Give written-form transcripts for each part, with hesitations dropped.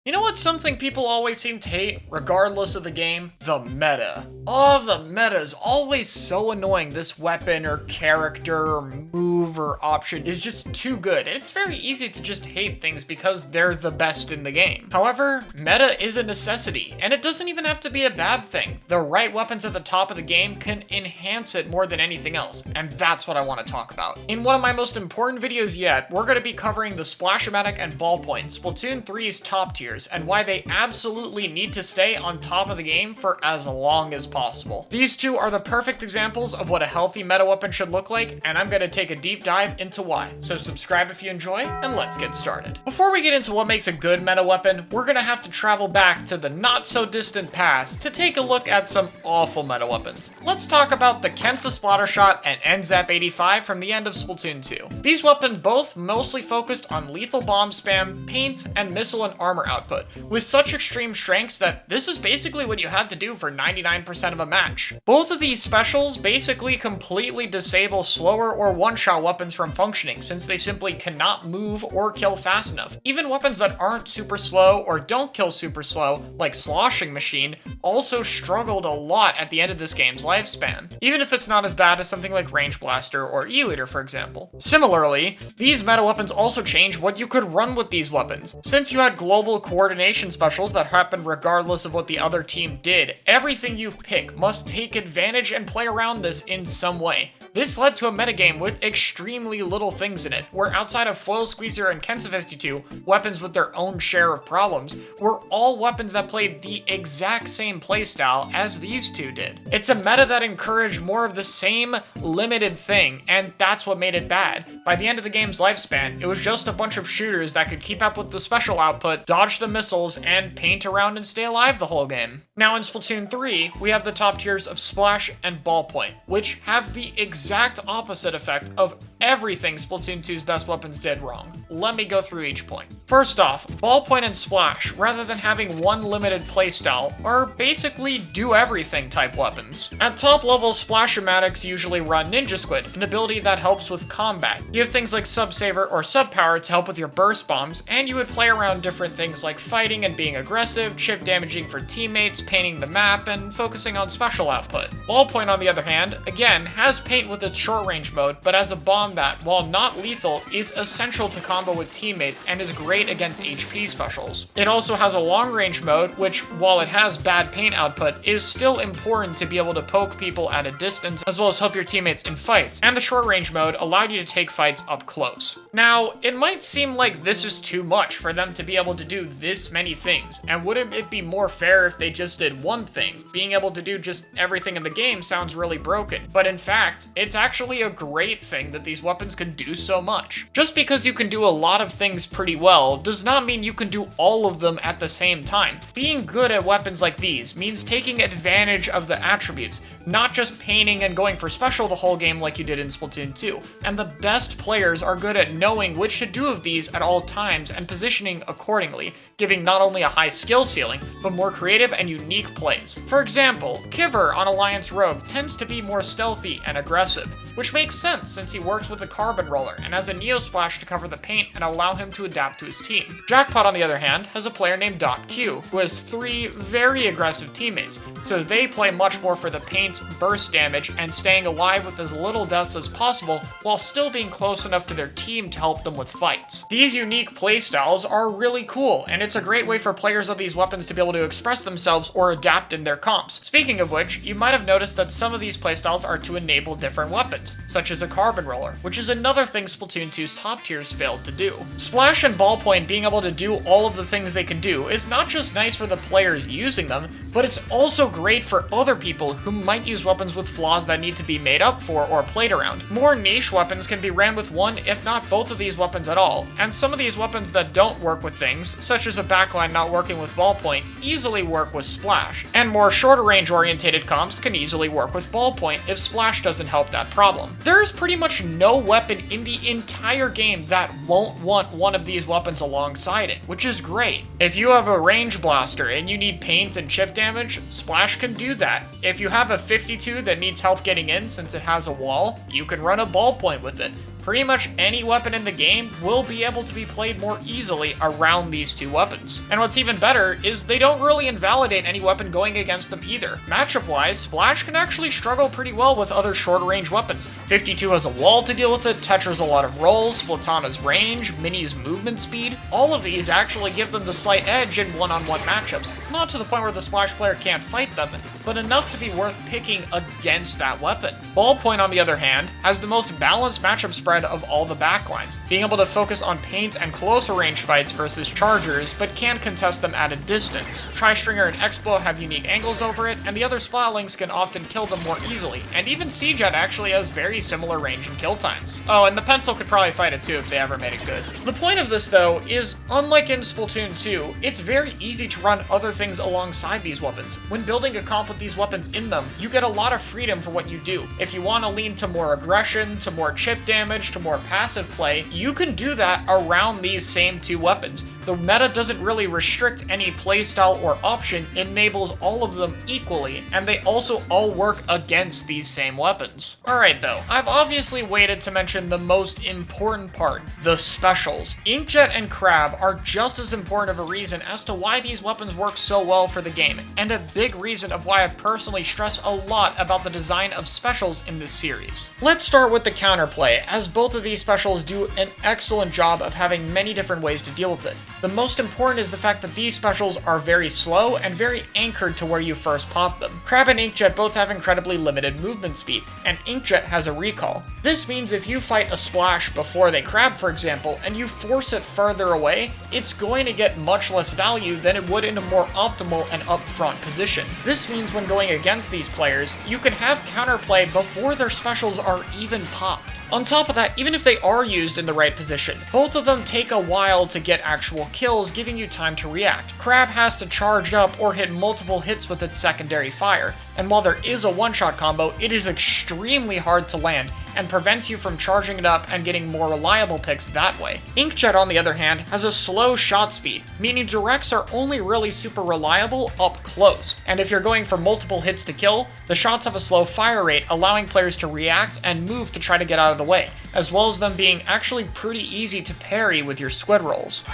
You know what's something people always seem to hate, regardless of the game? The meta. Oh, the meta is always so annoying. This weapon or character or move or option is just too good. And it's very easy to just hate things because they're the best in the game. However, meta is a necessity, and it doesn't even have to be a bad thing. The right weapons at the top of the game can enhance it more than anything else, and that's what I want to talk about. In one of my most important videos yet, we're going to be covering the Splash-O-Matic and Ballpoint, Splatoon 3's top tiers, and why they absolutely need to stay on top of the game for as long as possible. These two are the perfect examples of what a healthy meta weapon should look like, and I'm going to take a deep dive into why. So subscribe if you enjoy, and let's get started. Before we get into what makes a good meta weapon, we're going to have to travel back to the not-so-distant past to take a look at some awful meta weapons. Let's talk about the Kensa Splattershot and NZAP 85 from the end of Splatoon 2. These weapons both mostly focused on lethal bomb spam, paint, and missile and armor output, with such extreme strengths that this is basically what you had to do for 99% of a match. Both of these specials basically completely disable slower or one-shot weapons from functioning, since they simply cannot move or kill fast enough. Even weapons that aren't super slow or don't kill super slow, like Sloshing Machine, also struggled a lot at the end of this game's lifespan, even if it's not as bad as something like Range Blaster or E-Liter, for example. Similarly, these meta weapons also change what you could run with these weapons. Since you had global coordination specials that happened regardless of what the other team did, everything you pick must take advantage and play around this in some way. This led to a metagame with extremely little things in it, where outside of Foil Squeezer and Kensa 52, weapons with their own share of problems, were all weapons that played the exact same playstyle as these two did. It's a meta that encouraged more of the same limited thing, and that's what made it bad. By the end of the game's lifespan, it was just a bunch of shooters that could keep up with the special output, dodge the missiles, and paint around and stay alive the whole game. Now in Splatoon 3, we have the top tiers of Splash and Ballpoint, which have the exact opposite effect of everything Splatoon 2's best weapons did wrong. Let me go through each point. First off, Ballpoint and Splash, rather than having one limited playstyle, are basically do-everything type weapons. At top level, Splash-O-Matics usually run Ninja Squid, an ability that helps with combat. You have things like Sub-Saver or Sub-Power to help with your burst bombs, and you would play around different things like fighting and being aggressive, chip damaging for teammates, painting the map, and focusing on special output. Ballpoint, on the other hand, again, has paint with its short-range mode, but as a bomb that, while not lethal, is essential to combo with teammates and is great against HP specials. It also has a long-range mode, which, while it has bad paint output, is still important to be able to poke people at a distance, as well as help your teammates in fights, and the short-range mode allowed you to take fights up close. Now, it might seem like this is too much for them to be able to do this many things, and wouldn't it be more fair if they just did one thing? Being able to do just everything in the game sounds really broken, but in fact, it's actually a great thing that these weapons can do so much. Just because you can do a lot of things pretty well does not mean you can do all of them at the same time. Being good at weapons like these means taking advantage of the attributes, not just painting and going for special the whole game like you did in Splatoon 2. And the best players are good at knowing which to do of these at all times and positioning accordingly, giving not only a high skill ceiling, but more creative and unique plays. For example, Kiver on Alliance Rogue tends to be more stealthy and aggressive, which makes sense since he works with a carbon roller and has a Neo Splash to cover the paint and allow him to adapt to his team. Jackpot, on the other hand, has a player named .Q, who has 3 very aggressive teammates, so they play much more for the paint, burst damage, and staying alive with as little deaths as possible while still being close enough to their team to help them with fights. These unique playstyles are really cool, and it's a great way for players of these weapons to be able to express themselves or adapt in their comps. Speaking of which, you might have noticed that some of these playstyles are to enable different weapons, such as a carbon roller, which is another thing Splatoon 2's top tiers failed to do. Splash and Ballpoint being able to do all of the things they can do is not just nice for the players using them, but it's also great for other people who might use weapons with flaws that need to be made up for or played around. More niche weapons can be ran with one, if not both of these weapons at all, and some of these weapons that don't work with things, such as a backline not working with Ballpoint, easily work with Splash, and more shorter range orientated comps can easily work with Ballpoint if Splash doesn't help that problem. There's pretty much no weapon in the entire game that won't want one of these weapons alongside it, which is great. If you have a range blaster and you need paint and chip damage, Splash can do that. If you have a 52 that needs help getting in since it has a wall, you can run a Ballpoint with it. pretty much any weapon in the game will be able to be played more easily around these two weapons. And what's even better is they don't really invalidate any weapon going against them either. Matchup-wise, Splash can actually struggle pretty well with other short-range weapons. 52 has a wall to deal with it, Tetra's a lot of rolls, Splatana's range, Mini's movement speed. All of these actually give them the slight edge in one-on-one matchups. Not to the point where the Splash player can't fight them, but enough to be worth picking against that weapon. Ballpoint, on the other hand, has the most balanced matchup spread of all the backlines, being able to focus on paint and closer range fights versus chargers, but can contest them at a distance. Tri-Stringer and X-Blow have unique angles over it, and the other Splatlinks can often kill them more easily, and even C-Jet actually has very similar range and kill times. Oh, and the Pencil could probably fight it too if they ever made it good. The point of this, though, is unlike in Splatoon 2, it's very easy to run other things alongside these weapons. When building a comp with these weapons in them, you get a lot of freedom for what you do. If you want to lean to more aggression, to more chip damage, to more passive play, you can do that around these same two weapons. The meta doesn't really restrict any playstyle or option, it enables all of them equally, and they also all work against these same weapons. Alright though, I've obviously waited to mention the most important part, the specials. Inkjet and Crab are just as important of a reason as to why these weapons work so well for the game, and a big reason of why I personally stress a lot about the design of specials in this series. Let's start with the counterplay, as both of these specials do an excellent job of having many different ways to deal with it. The most important is the fact that these specials are very slow and very anchored to where you first pop them. Crab and Inkjet both have incredibly limited movement speed, and Inkjet has a recall. This means if you fight a Splash before they Crab, for example, and you force it further away, it's going to get much less value than it would in a more optimal and upfront position. This means when going against these players, you can have counterplay before their specials are even popped. On top of that, even if they are used in the right position, both of them take a while to get actual kills, giving you time to react. Crab has to charge up or hit multiple hits with its secondary fire, and while there is a one-shot combo, it is extremely hard to land, and prevents you from charging it up and getting more reliable picks that way. Inkjet, on the other hand, has a slow shot speed, meaning directs are only really super reliable up close, and if you're going for multiple hits to kill, the shots have a slow fire rate, allowing players to react and move to try to get out of the way, as well as them being actually pretty easy to parry with your squid rolls.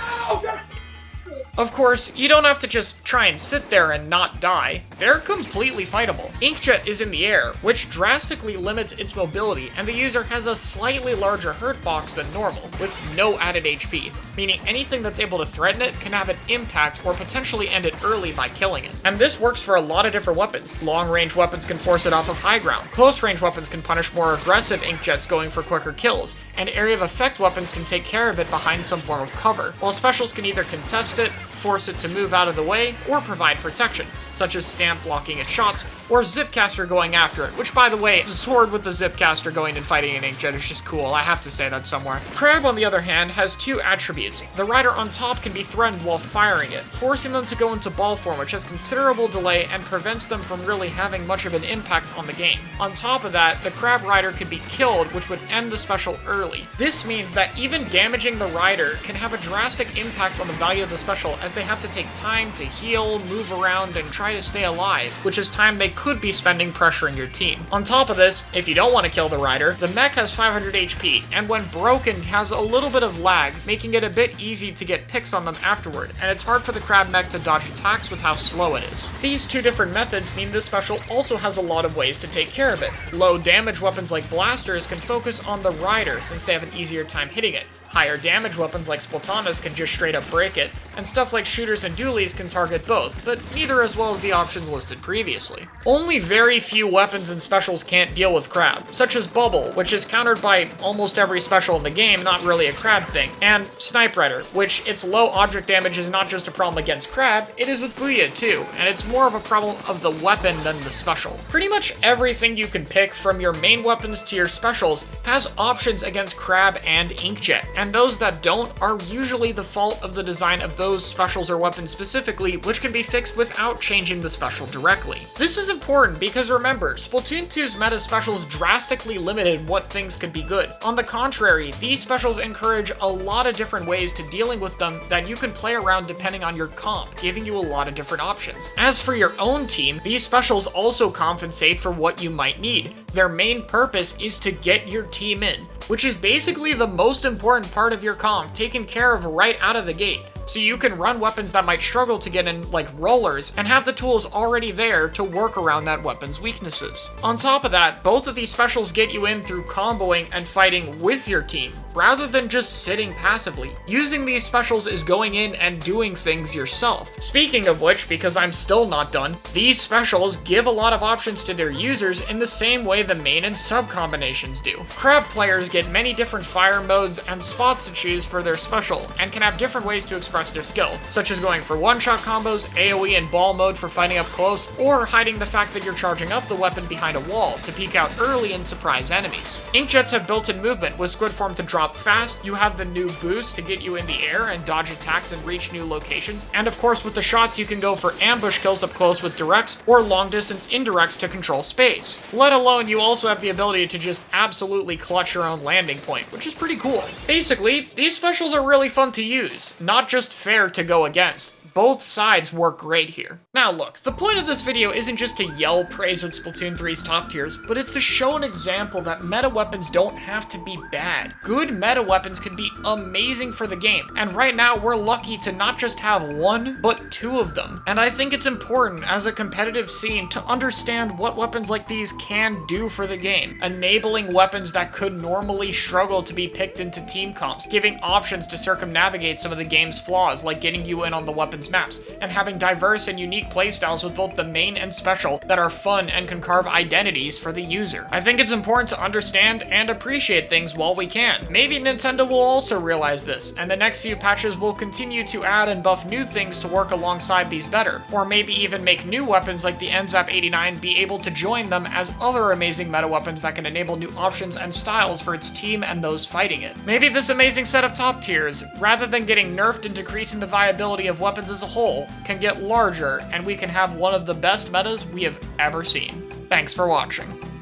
Of course, you don't have to just try and sit there and not die. They're completely fightable. Inkjet is in the air, which drastically limits its mobility, and the user has a slightly larger hurt box than normal, with no added HP, meaning anything that's able to threaten it can have an impact or potentially end it early by killing it. And this works for a lot of different weapons. Long-range weapons can force it off of high ground, close-range weapons can punish more aggressive Inkjets going for quicker kills, and area of effect weapons can take care of it behind some form of cover, while specials can either contest it, force it to move out of the way, or provide protection, such as Stamp blocking its shots, or Zipcaster going after it, which, by the way, Sword with the Zipcaster going and fighting an Inkjet is just cool, I have to say that somewhere. Crab, on the other hand, has two attributes. The rider on top can be threatened while firing it, forcing them to go into ball form, which has considerable delay and prevents them from really having much of an impact on the game. On top of that, the Crab rider could be killed, which would end the special early. This means that even damaging the rider can have a drastic impact on the value of the special, as they have to take time to heal, move around, and try to stay alive, which is time they could be spending pressuring your team. On top of this, if you don't want to kill the rider, the mech has 500 HP, and when broken has a little bit of lag, making it a bit easy to get picks on them afterward, and it's hard for the Crab mech to dodge attacks with how slow it is. These two different methods mean this special also has a lot of ways to take care of it. Low damage weapons like blasters can focus on the rider since they have an easier time hitting it. Higher damage weapons like Splatanas can just straight up break it, and stuff like shooters and dualies can target both, but neither as well as the options listed previously. Only very few weapons and specials can't deal with Crab, such as Bubble, which is countered by almost every special in the game, not really a Crab thing, and Snipe Rider, which its low object damage is not just a problem against Crab, it is with Booyah too, and it's more of a problem of the weapon than the special. Pretty much everything you can pick from your main weapons to your specials has options against Crab and Inkjet, and those that don't are usually the fault of the design of those specials or weapons specifically, which can be fixed without changing the special directly. This is important because remember, Splatoon 2's meta specials drastically limited what things could be good. On the contrary, these specials encourage a lot of different ways to dealing with them that you can play around depending on your comp, giving you a lot of different options. As for your own team, these specials also compensate for what you might need. Their main purpose is to get your team in. which is basically the most important part of your comp taken care of right out of the gate. So you can run weapons that might struggle to get in, like rollers, and have the tools already there to work around that weapon's weaknesses. On top of that, both of these specials get you in through comboing and fighting with your team, rather than just sitting passively. Using these specials is going in and doing things yourself. Speaking of which, because I'm still not done, these specials give a lot of options to their users in the same way the main and sub combinations do. Crab players get many different fire modes and spots to choose for their special, and can have different ways to express their skill, such as going for one-shot combos, AoE and ball mode for fighting up close, or hiding the fact that you're charging up the weapon behind a wall to peek out early and surprise enemies. Inkjets have built-in movement with squid form to drop fast, you have the new boost to get you in the air and dodge attacks and reach new locations, and of course with the shots you can go for ambush kills up close with directs, or long-distance indirects to control space. Let alone you also have the ability to just absolutely clutch your own landing point, which is pretty cool. Basically, these specials are really fun to use, not just fair to go against. Both sides work great here. Now look, the point of this video isn't just to yell praise at Splatoon 3's top tiers, but it's to show an example that meta weapons don't have to be bad. Good meta weapons can be amazing for the game, and right now we're lucky to not just have one, but two of them. And I think it's important as a competitive scene to understand what weapons like these can do for the game, enabling weapons that could normally struggle to be picked into team comps, giving options to circumnavigate some of the game's flaws, like getting you in on the weapons maps, and having diverse and unique playstyles with both the main and special that are fun and can carve identities for the user. I think it's important to understand and appreciate things while we can. Maybe Nintendo will also realize this, and the next few patches will continue to add and buff new things to work alongside these better, or maybe even make new weapons like the NZAP 89 be able to join them as other amazing meta weapons that can enable new options and styles for its team and those fighting it. Maybe this amazing set of top tiers, rather than getting nerfed and decreasing the viability of weapons as a whole, can get larger, and we can have one of the best metas we have ever seen. Thanks for watching.